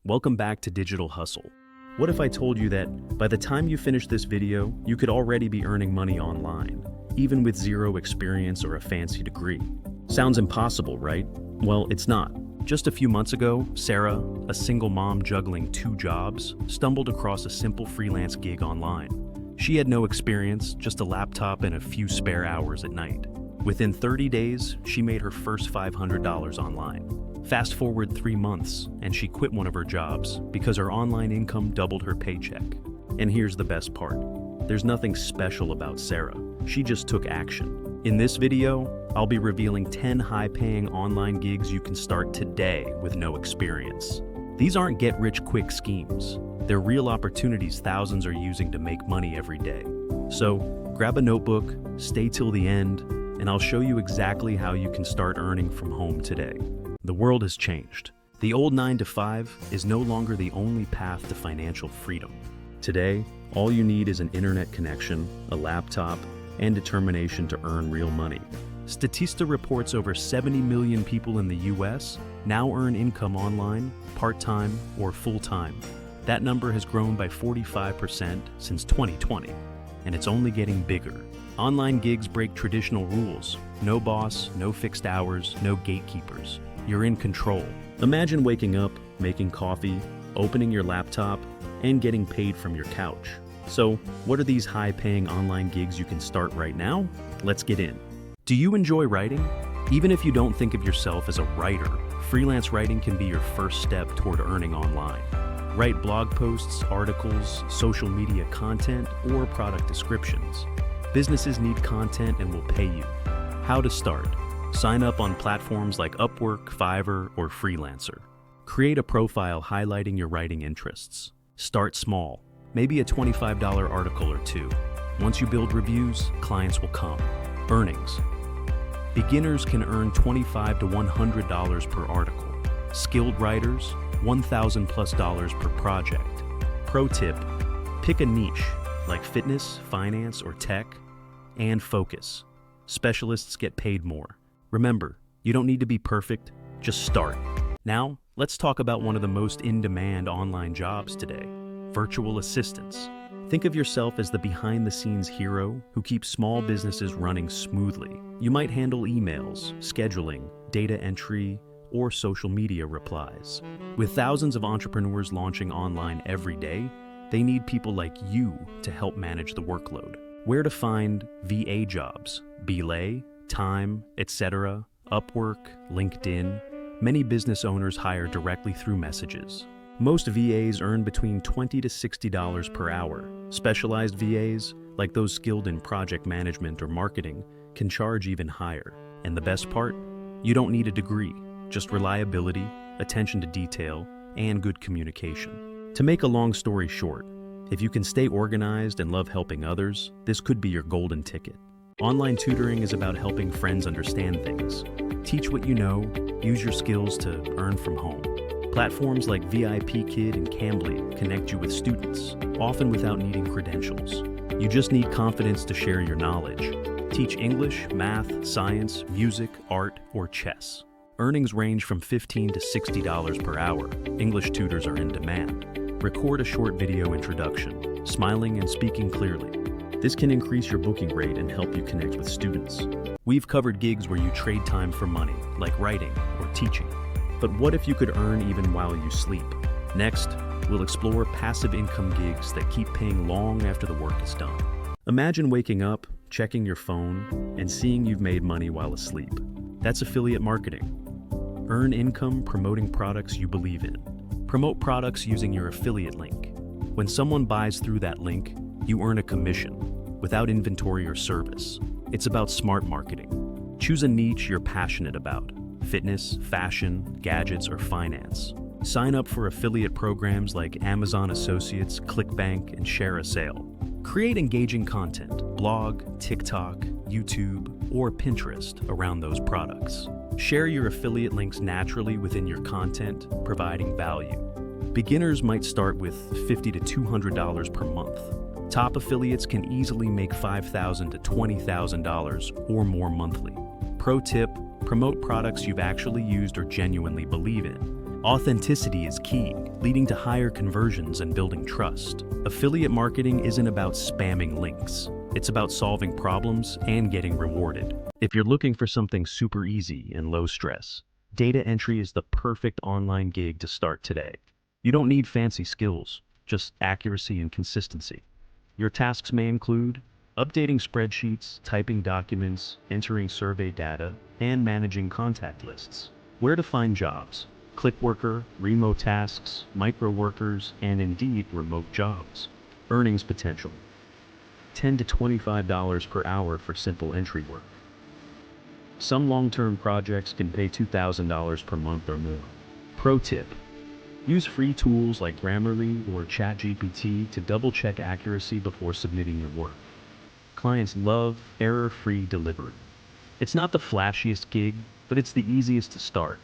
Welcome back to Digital Hustle. What if I told you that by the time you finish this video, you could already be earning money online, even with zero experience or a fancy degree? Sounds impossible, right? Well, it's not. Just a few months ago, Sarah, a single mom juggling 2 jobs, stumbled across a simple freelance gig online. She had no experience, just a laptop and a few spare hours at night. Within 30 days, she made her first $500 online. Fast forward 3 months, and she quit one of her jobs because her online income doubled her paycheck. And here's the best part. There's nothing special about Sarah. She just took action. In this video, I'll be revealing 10 high-paying online gigs you can start today with no experience. These aren't get-rich-quick schemes. They're real opportunities thousands are using to make money every day. So, grab a notebook, stay till the end, and I'll show you exactly how you can start earning from home today. The world has changed. The old 9-to-5 is no longer the only path to financial freedom. Today, all you need is an internet connection, a laptop, and determination to earn real money. Statista reports over 70 million people in the US now earn income online, part-time, or full-time. That number has grown by 45% since 2020, and it's only getting bigger. Online gigs break traditional rules. No boss, no fixed hours, no gatekeepers. You're in control. Imagine waking up, making coffee, opening your laptop, and getting paid from your couch. So, what are these high-paying online gigs you can start right now? Let's get in. Do you enjoy writing? Even if you don't think of yourself as a writer, freelance writing can be your first step toward earning online. Write blog posts, articles, social media content, or product descriptions. Businesses need content and will pay you. How to start? Sign up on platforms like Upwork, Fiverr, or Freelancer. Create a profile highlighting your writing interests. Start small, maybe a $25 article or 2. Once you build reviews, clients will come. Earnings. Beginners can earn $25 to $100 per article. Skilled writers, $1,000+ per project. Pro tip, pick a niche, like fitness, finance, or tech, and focus. Specialists get paid more. Remember, you don't need to be perfect, just start. Now, let's talk about one of the most in-demand online jobs today, virtual assistants. Think of yourself as the behind-the-scenes hero who keeps small businesses running smoothly. You might handle emails, scheduling, data entry, or social media replies. With thousands of entrepreneurs launching online every day, they need people like you to help manage the workload. Where to find VA jobs? Belay, Time, etc., Upwork, LinkedIn. Many business owners hire directly through messages. Most VAs earn between $20 to $60 per hour. Specialized VAs, like those skilled in project management or marketing, can charge even higher. And the best part? You don't need a degree, just reliability, attention to detail, and good communication. To make a long story short, if you can stay organized and love helping others, this could be your golden ticket. Online tutoring is about helping friends understand things. Teach what you know, use your skills to earn from home. Platforms like VIPKid and Cambly connect you with students, often without needing credentials. You just need confidence to share your knowledge. Teach English, math, science, music, art, or chess. Earnings range from $15 to $60 per hour. English tutors are in demand. Record a short video introduction, smiling and speaking clearly. This can increase your booking rate and help you connect with students. We've covered gigs where you trade time for money, like writing or teaching. But what if you could earn even while you sleep? Next, we'll explore passive income gigs that keep paying long after the work is done. Imagine waking up, checking your phone, and seeing you've made money while asleep. That's affiliate marketing. Earn income promoting products you believe in. Promote products using your affiliate link. When someone buys through that link, you earn a commission, without inventory or service. It's about smart marketing. Choose a niche you're passionate about: fitness, fashion, gadgets, or finance. Sign up for affiliate programs like Amazon Associates, ClickBank, and Share a Sale. Create engaging content, blog, TikTok, YouTube, or Pinterest around those products. Share your affiliate links naturally within your content, providing value. Beginners might start with $50 to $200 per month. Top affiliates can easily make $5,000 to $20,000 or more monthly. Pro tip, promote products you've actually used or genuinely believe in. Authenticity is key, leading to higher conversions and building trust. Affiliate marketing isn't about spamming links. It's about solving problems and getting rewarded. If you're looking for something super easy and low stress, data entry is the perfect online gig to start today. You don't need fancy skills, just accuracy and consistency. Your tasks may include updating spreadsheets, typing documents, entering survey data, and managing contact lists. Where to find jobs? Clickworker, remote tasks, micro workers, and indeed remote jobs. Earnings potential: $10 to $25 per hour for simple entry work. Some long-term projects can pay $2,000 per month or more. Pro tip: use free tools like Grammarly or ChatGPT to double-check accuracy before submitting your work. Clients love error-free delivery. It's not the flashiest gig, but it's the easiest to start,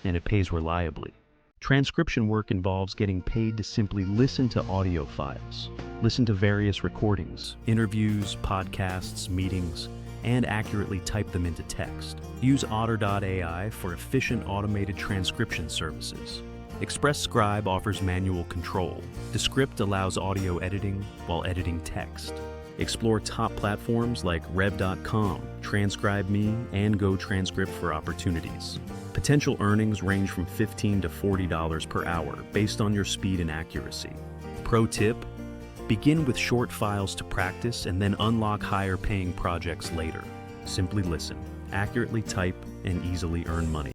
and it pays reliably. Transcription work involves getting paid to simply listen to audio files, listen to various recordings, interviews, podcasts, meetings, and accurately type them into text. Use Otter.ai for efficient automated transcription services. Express Scribe offers manual control. Descript allows audio editing while editing text. Explore top platforms like Rev.com, TranscribeMe, and GoTranscript for opportunities. Potential earnings range from $15 to $40 per hour based on your speed and accuracy. Pro tip: begin with short files to practice and then unlock higher paying projects later. Simply listen, accurately type, and easily earn money.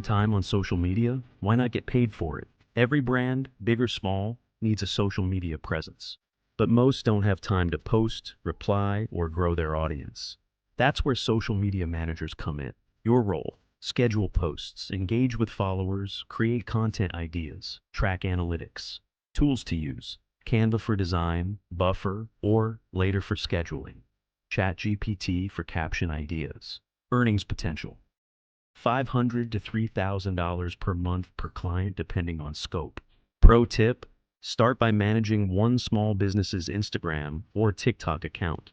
Time on social media? Why not get paid for it? Every brand, big or small, needs a social media presence. But most don't have time to post, reply, or grow their audience. That's where social media managers come in. Your role: schedule posts, engage with followers, create content ideas, track analytics. Tools to use: Canva for design, Buffer, or Later for scheduling. ChatGPT for caption ideas. Earnings potential: $500 to $3,000 per month per client depending on scope. Pro tip: start by managing one small business's Instagram or TikTok account.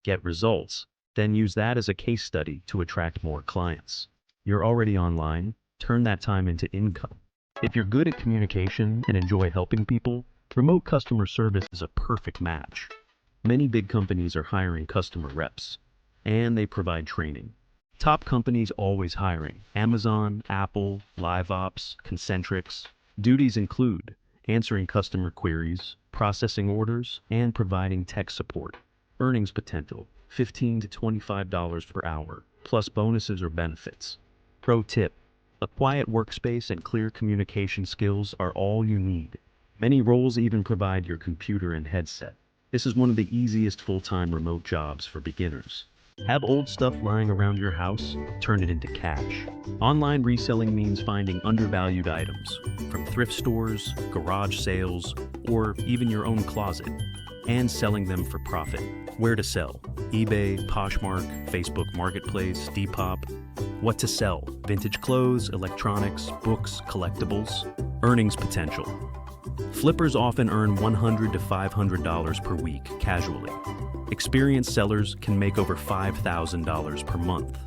Get results, then use that as a case study to attract more clients. You're already online, turn that time into income. If you're good at communication and enjoy helping people, remote customer service is a perfect match. Many big companies are hiring customer reps, and they provide training. Top companies always hiring: Amazon, Apple, LiveOps, Concentrix. Duties include answering customer queries, processing orders, and providing tech support. Earnings potential: $15 to $25 per hour, plus bonuses or benefits. Pro tip: a quiet workspace and clear communication skills are all you need. Many roles even provide your computer and headset. This is one of the easiest full-time remote jobs for beginners. Have old stuff lying around your house? Turn it into cash. Online reselling means finding undervalued items from thrift stores, garage sales, or even your own closet, and selling them for profit. Where to sell: eBay, Poshmark, Facebook Marketplace, Depop. What to sell: vintage clothes, electronics, books, collectibles. Earnings potential: flippers often earn $100 to $500 per week casually. Experienced sellers can make over $5,000 per month.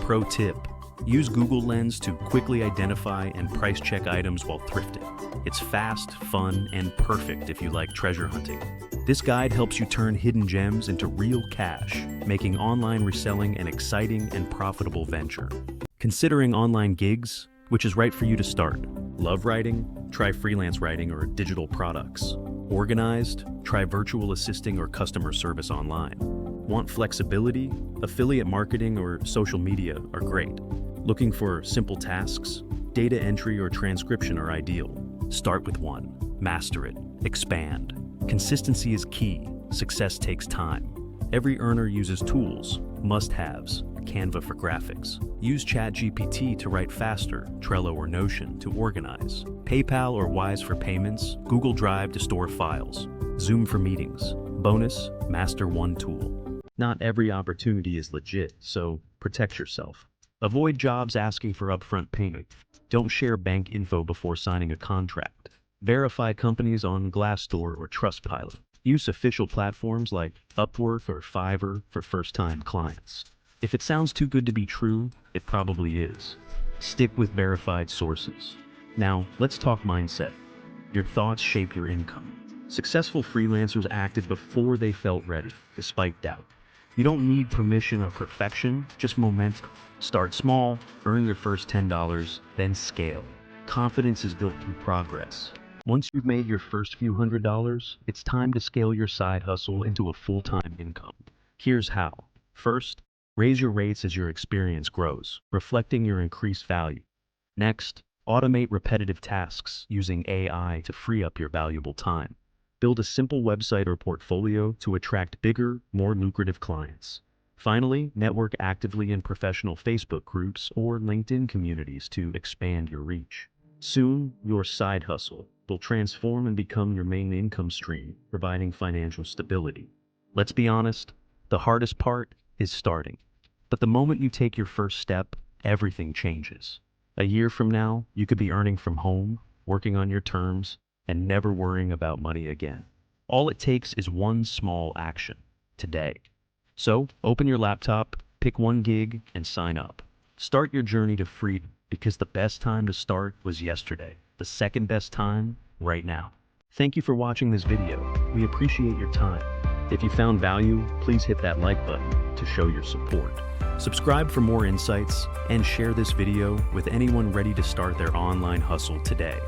Pro tip: use Google Lens to quickly identify and price check items while thrifting. It's fast, fun, and perfect if you like treasure hunting. This guide helps you turn hidden gems into real cash, making online reselling an exciting and profitable venture. Considering online gigs? Which is right for you to start? Love writing? Try freelance writing or digital products. Organized? Try virtual assisting or customer service online. Want flexibility? Affiliate marketing or social media are great. Looking for simple tasks? Data entry or transcription are ideal. Start with one. Master it. Expand. Consistency is key. Success takes time. Every earner uses tools, must-haves, Canva for graphics. Use ChatGPT to write faster, Trello or Notion to organize. PayPal or Wise for payments, Google Drive to store files. Zoom for meetings. Bonus, master one tool. Not every opportunity is legit, so protect yourself. Avoid jobs asking for upfront payment. Don't share bank info before signing a contract. Verify companies on Glassdoor or Trustpilot. Use official platforms like Upwork or Fiverr for first-time clients. If it sounds too good to be true, it probably is. Stick with verified sources. Now, let's talk mindset. Your thoughts shape your income. Successful freelancers acted before they felt ready, despite doubt. You don't need permission or perfection, just momentum. Start small, earn your first $10, then scale. Confidence is built through progress. Once you've made your first few $100s, it's time to scale your side hustle into a full-time income. Here's how. First, raise your rates as your experience grows, reflecting your increased value. Next, automate repetitive tasks using AI to free up your valuable time. Build a simple website or portfolio to attract bigger, more lucrative clients. Finally, network actively in professional Facebook groups or LinkedIn communities to expand your reach. Soon, your side hustle will transform and become your main income stream, providing financial stability. Let's be honest, the hardest part is starting. But the moment you take your first step, everything changes. A year from now, you could be earning from home, working on your terms, and never worrying about money again. All it takes is one small action, today. So, open your laptop, pick one gig, and sign up. Start your journey to freedom, because the best time to start was yesterday. The second best time, right now. Thank you for watching this video. We appreciate your time. If you found value, please hit that like button to show your support. Subscribe for more insights, and share this video with anyone ready to start their online hustle today.